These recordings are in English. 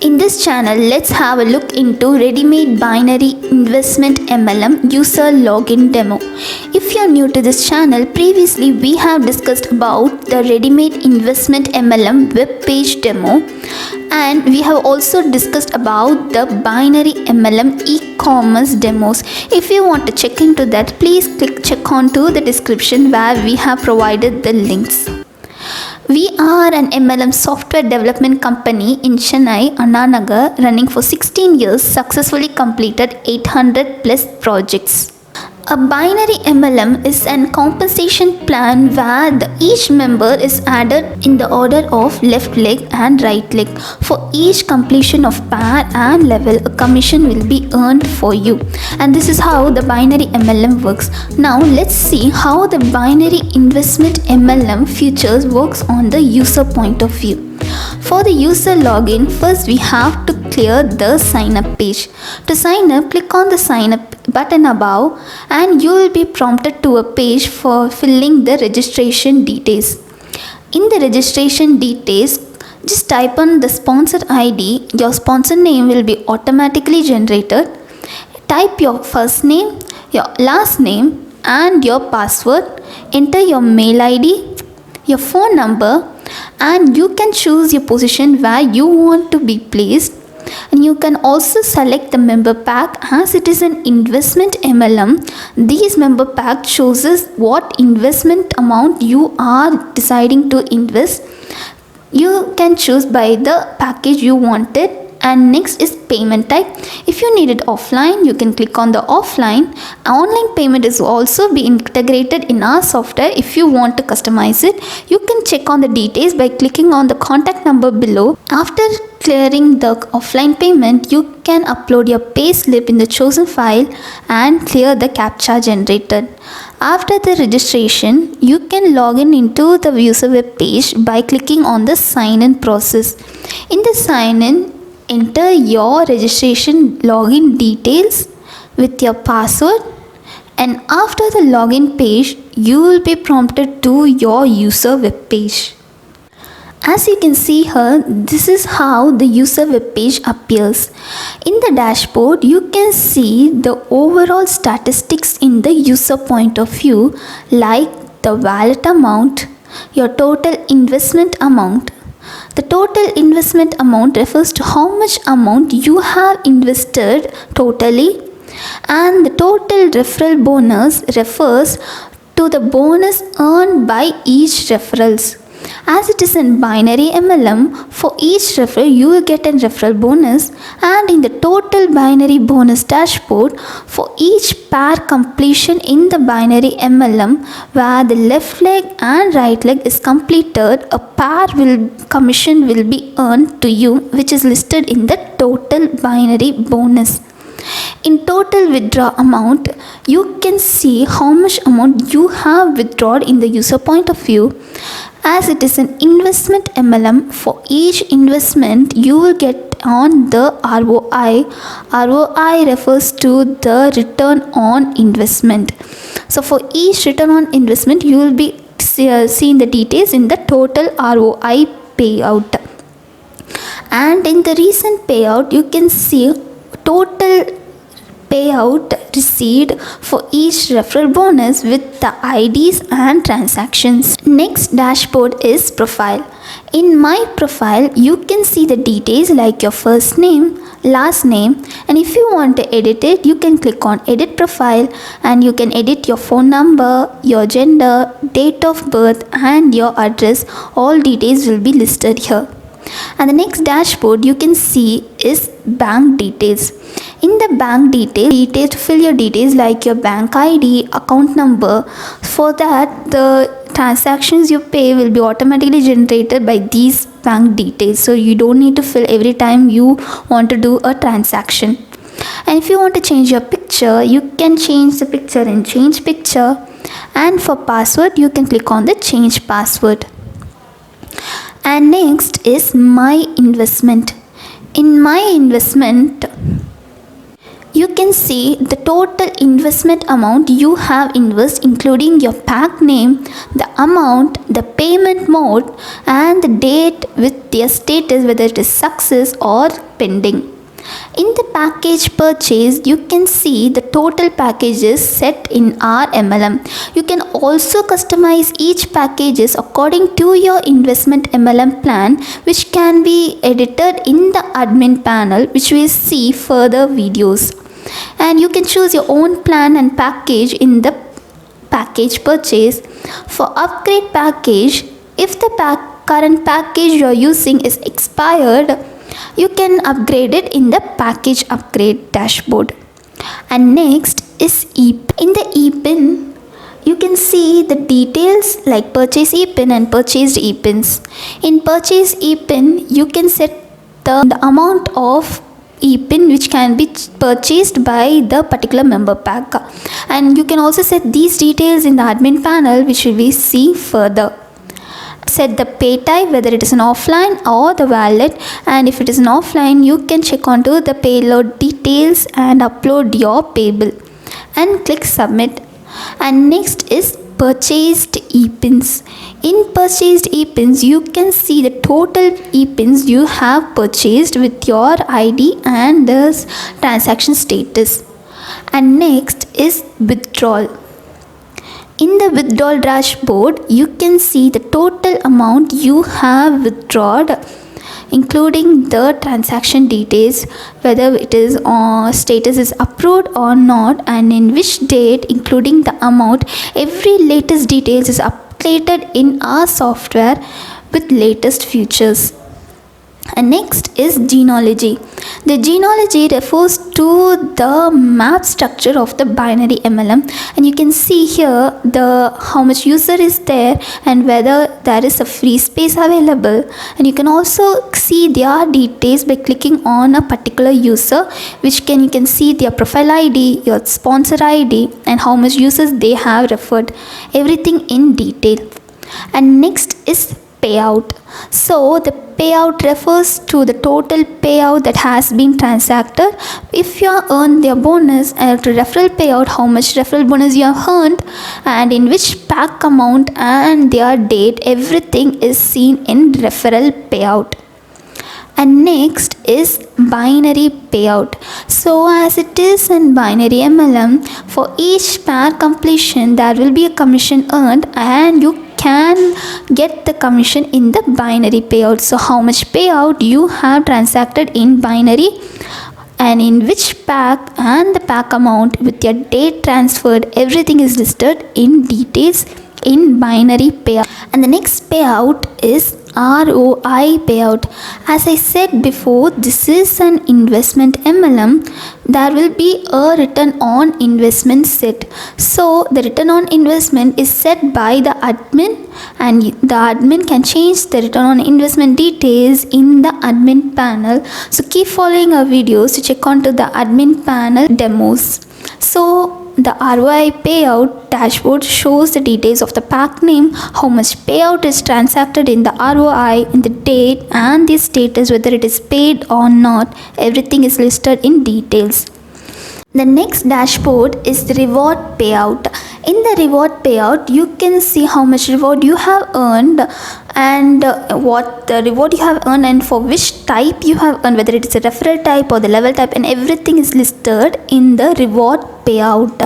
In this channel, let's have a look into Readymade binary investment MLM user login demo. If you're new to this channel, previously we have discussed about the Readymade investment MLM web page demo, and we have also discussed about the binary MLM e-commerce demos. If you want to check into that, please check onto the description where we have provided the links. We are an MLM software development company in Chennai, Anna Nagar, running for 16 years, successfully completed 800 plus projects. A binary MLM is an compensation plan where each member is added in the order of left leg and right leg. For each completion of pair and level, a commission will be earned for you. And this is how the binary MLM works. Now let's see how the binary investment MLM features works on the user point of view. For the user login, first we have to clear the sign up page. To sign up, click on the sign up button above and you will be prompted to a page for filling the registration details. In the registration details, just type on the sponsor ID. Your sponsor name will be automatically generated. Type your first name, your last name and your password. Enter your mail ID, your phone number, and you can choose your position where you want to be placed. And you can also select the member pack. As it is an investment MLM, this member pack chooses what investment amount you are deciding to invest. You can choose by the package you wanted. And next is payment type. If you need it offline, you can click on the offline. Online payment is also be integrated in our software. If you want to customize it, you can check on the details by clicking on the contact number below. After clearing the offline payment, you can upload your pay slip in the chosen file and clear the CAPTCHA generated. After the registration, you can log in into the user web page by clicking on the sign in process. In the sign in, enter your registration login details with your password, and after the login page, you will be prompted to your user web page. As you can see here, this is how the user web page appears. In the dashboard, you can see the overall statistics in the user point of view, like the wallet amount, your total investment amount. The total investment amount refers to how much amount you have invested totally, and the total referral bonus refers to the bonus earned by each referrals. As it is in binary MLM, for each referral you will get a referral bonus, and in the total binary bonus dashboard, for each pair completion in the binary MLM where the left leg and right leg is completed, a pair commission will be earned to you, which is listed in the total binary bonus. In total withdraw amount, you can see how much amount you have withdrawn in the user point of view. As it is an investment MLM, for each investment you will get on the ROI. ROI refers to the return on investment. So for each return on investment, you will be seeing the details in the total ROI payout. And in the recent payout, you can see total payout received for each referral bonus with the IDs and transactions. Next dashboard is profile. In my profile, you can see the details like your first name, last name, and if you want to edit it, you can click on edit profile and you can edit your phone number, your gender, date of birth and your address. All details will be listed here. And the next dashboard you can see is bank details. In the bank details, to fill your details like your bank ID, account number. For that, the transactions you pay will be automatically generated by these bank details. So you don't need to fill every time you want to do a transaction. And if you want to change your picture, you can change the picture in change picture. And for password, you can click on the change password. And next is my investment. In my investment, you can see the total investment amount you have invested, including your pack name, the amount, the payment mode, and the date with their status, whether it is success or pending. In the package purchase, you can see the total packages set in our MLM. You can also customize each packages according to your investment MLM plan, which can be edited in the admin panel, which we see further videos. And you can choose your own plan and package in the package purchase. For upgrade package, if the current package you are using is expired, you can upgrade it in the package upgrade dashboard. And next is ePIN. In the ePIN, you can see the details like purchase ePIN and purchased ePINs. In purchase ePIN, you can set the amount of ePIN which can be purchased by the particular member pack, and you can also set these details in the admin panel, which we see further. Set the pay type, whether it is an offline or the wallet, and if it is an offline, you can check onto the payload details and upload your pay bill and click submit. And next is purchased ePINs. In purchased ePINs, you can see the total ePINs you have purchased with your ID and the transaction status. And next is withdrawal. In the withdrawal dashboard, you can see the total amount you have withdrawn, including the transaction details, whether it is status is approved or not, and in which date, including the amount. Every latest details is updated in our software with latest features. And next is genealogy. The genealogy refers to the map structure of the binary MLM, and you can see here the how much user is there and whether there is a free space available, and you can also see their details by clicking on a particular user, which you can see their profile ID, your sponsor ID, and how much users they have referred, everything in detail. And next is payout. So the payout refers to the total payout that has been transacted. If you earned their bonus and referral payout, how much referral bonus you have earned, and in which pack amount and their date, everything is seen in referral payout. And next is binary payout. So as it is in binary MLM, for each pack completion there will be a commission earned, and you can get the commission in the binary payout. So how much payout you have transacted in binary, and in which pack and the pack amount with your date transferred, everything is listed in details in binary payout. And the next payout is ROI payout. As I said before, this is an investment MLM. There will be a return on investment set. So the return on investment is set by the admin, and the admin can change the return on investment details in the admin panel. So keep following our videos to check onto the admin panel demos. So the ROI payout dashboard shows the details of the pack name, how much payout is transacted in the ROI, in the date and the status, whether it is paid or not. Everything is listed in details. The next dashboard is the reward payout. In the reward payout, you can see how much reward you have earned and what the reward you have earned and for which type you have earned, whether it is a referral type or the level type, and everything is listed in the reward payout.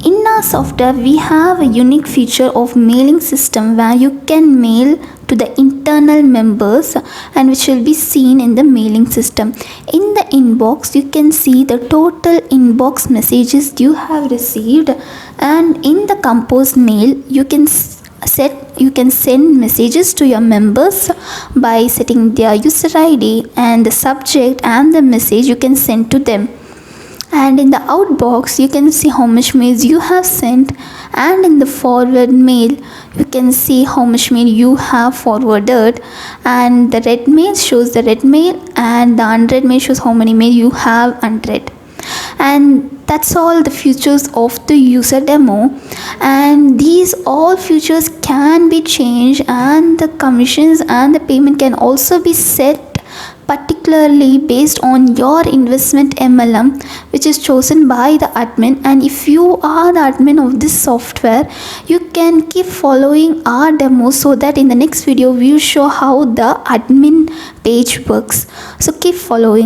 In our software, we have a unique feature of mailing system where you can mail to the internal members, and which will be seen in the mailing system. In the inbox, you can see the total inbox messages you have received, and in the compose mail, you can send messages to your members by setting their user ID and the subject and the message you can send to them. And in the outbox, you can see how much mails you have sent, and in the forward mail, you can see how much mail you have forwarded, and the red mail shows the red mail, and the unread mail shows how many mail you have unread. And that's all the features of the user demo, and these all features can be changed, and the commissions and the payment can also be set particularly based on your investment MLM, which is chosen by the admin. And if you are the admin of this software, you can keep following our demo, so that in the next video we will show how the admin page works. So keep following.